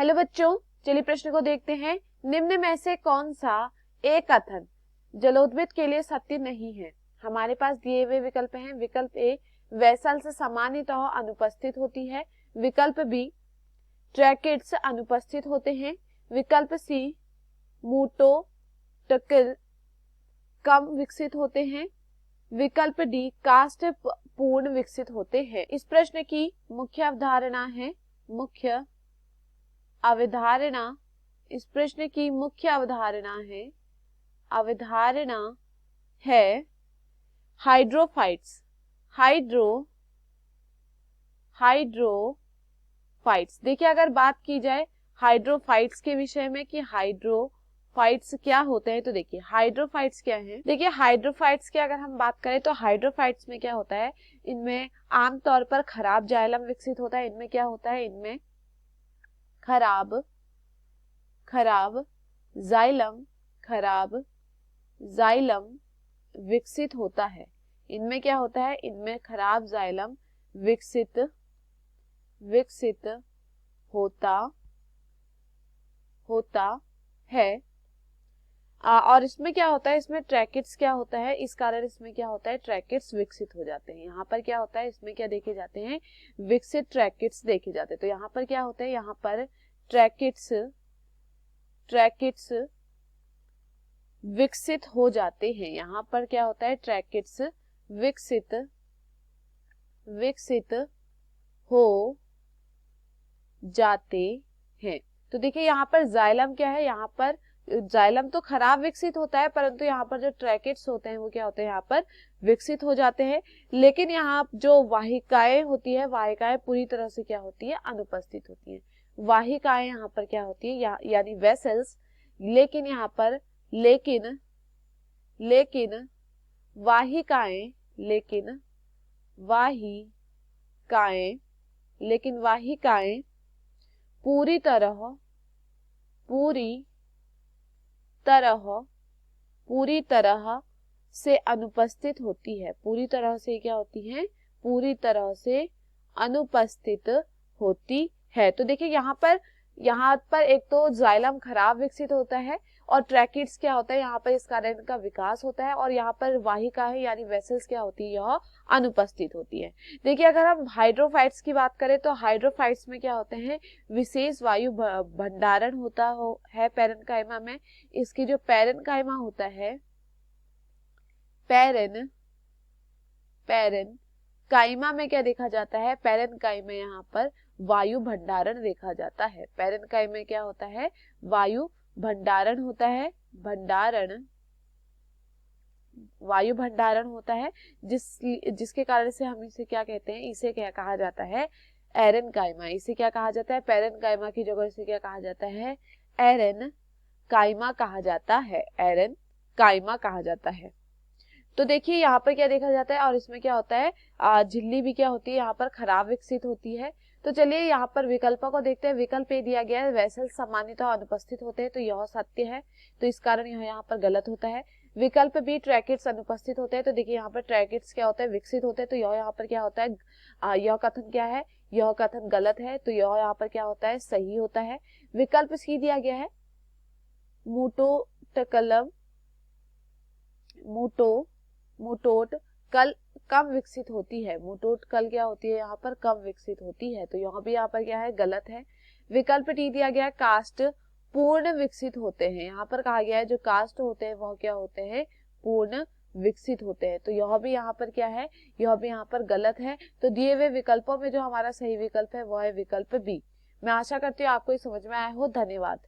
Hello बच्चों, चलिए प्रश्न को देखते हैं। निम्न में से कौन सा एक कथन जलोद्भिद के लिए सत्य नहीं है? हमारे पास दिए हुए विकल्प हैं। विकल्प ए, वेसल से सामान्यतः अनुपस्थित होती है। विकल्प बी, ट्रैकेट्स अनुपस्थित होते हैं। विकल्प सी, मूटोटकल कम विकसित होते हैं। विकल्प डी, कास्ट पूर्ण विकसित होते हैं। इस प्रश्न की मुख्य अवधारणा है इस प्रश्न की मुख्य अवधारणा है हाइड्रोफाइट्स। देखिए, अगर बात की जाए हाइड्रोफाइट्स के विषय में कि हाइड्रोफाइट्स क्या होते हैं, तो देखिए हाइड्रोफाइट्स क्या है। देखिए हाइड्रोफाइट्स की अगर हम बात करें तो हाइड्रोफाइट्स में क्या होता है, इनमें आमतौर पर खराब जाइलम विकसित होता है। इनमें क्या होता है, इनमें खराब जाइलम विकसित होता है। इनमें क्या होता है, इनमें खराब जाइलम विकसित होता है। और इसमें क्या होता है, इसमें ट्रैकेट्स क्या होता है, इस कारण इसमें क्या होता है, ट्रैकेट्स विकसित हो जाते हैं। यहाँ पर क्या होता है, इसमें क्या देखे जाते हैं, विकसित ट्रैकेट्स देखे जाते हैं। तो यहाँ पर क्या होता है, यहाँ पर ट्रैकेट्स विकसित हो जाते हैं। यहाँ पर क्या होता है, ट्रैकेट्स विकसित हो जाते हैं। तो देखिए यहाँ पर जाइलम क्या है, यहाँ पर जाइलम तो खराब विकसित होता है, परंतु यहाँ पर जो ट्रैकेट्स होते हैं वो क्या होते हैं, यहाँ पर विकसित हो जाते हैं। लेकिन यहाँ जो वाहिकाएं होती है, वाहिकाएं पूरी तरह से क्या होती है, अनुपस्थित होती है। वाहिकाएं यहाँ पर क्या होती है, यानी वेसल्स। लेकिन यहाँ पर लेकिन वाहिकाएं पूरी तरह से अनुपस्थित होती है। पूरी तरह से क्या होती है, पूरी तरह से अनुपस्थित होती है। तो देखिए यहाँ पर एक तो जाइलम खराब विकसित होता है और ट्रैकेट्स क्या होता है, यहाँ पर इस कारण का विकास होता है। और यहाँ पर वाहिकाएं यानी वेसल्स क्या होती है, यह अनुपस्थित होती है। देखिए अगर हम हाइड्रोफाइट्स की बात करें तो हाइड्रोफाइट्स में क्या होते हैं, विशेष वायु भंडारण होता है पैरेन्काइमा में। इसकी जो पैरेन्काइमा होता है, पैरेन्काइमा में क्या देखा जाता है, पैरेन्काइमा यहाँ पर वायु भंडारण देखा जाता है। पैरेन्काइमा में क्या होता है, वायु भंडारण होता है, वायु भंडारण होता है, जिसके कारण से हम इसे क्या कहते हैं, इसे क्या कहा जाता है, एरेनकाइमा। इसे क्या कहा जाता है, पैरेन्काइमा की जगह इसे क्या कहा जाता है, एरेनकाइमा कहा जाता है। तो देखिए यहाँ पर क्या देखा जाता है, और इसमें क्या होता है, झिल्ली भी क्या होती है, यहाँ पर खराब विकसित होती है। तो चलिए यहाँ पर विकल्पों को देखते हैं। विकल्प ए दिया गया है, वेसल सामान्यतः अनुपस्थित होते हैं, तो यह सत्य है, तो इस कारण यह यहाँ पर गलत होता है। विकल्प बी, ट्रैकेट्स अनुपस्थित होते हैं, तो देखिए यहाँ पर ट्रैकेट्स क्या होता है, विकसित होते हैं, तो यह यहाँ पर क्या होता है, यह कथन क्या है, यह कथन गलत है, तो यह यहाँ पर क्या होता है, सही होता है। विकल्प सी दिया गया है, मूटोट कल कम विकसित होती है। मूटोट कल क्या होती है, यहाँ पर कम विकसित होती है, तो यहाँ पर क्या है, गलत है। विकल्प डी दिया गया है, कास्ट पूर्ण विकसित होते हैं। यहाँ पर कहा गया है जो कास्ट होते हैं वह क्या होते हैं, पूर्ण विकसित होते हैं, तो यह भी यहाँ पर क्या है, यह भी यहाँ पर गलत है। तो दिए हुए विकल्पों में जो हमारा सही विकल्प है वह है विकल्प बी। मैं आशा करती हूँ आपको ये समझ में आया हो। धन्यवाद।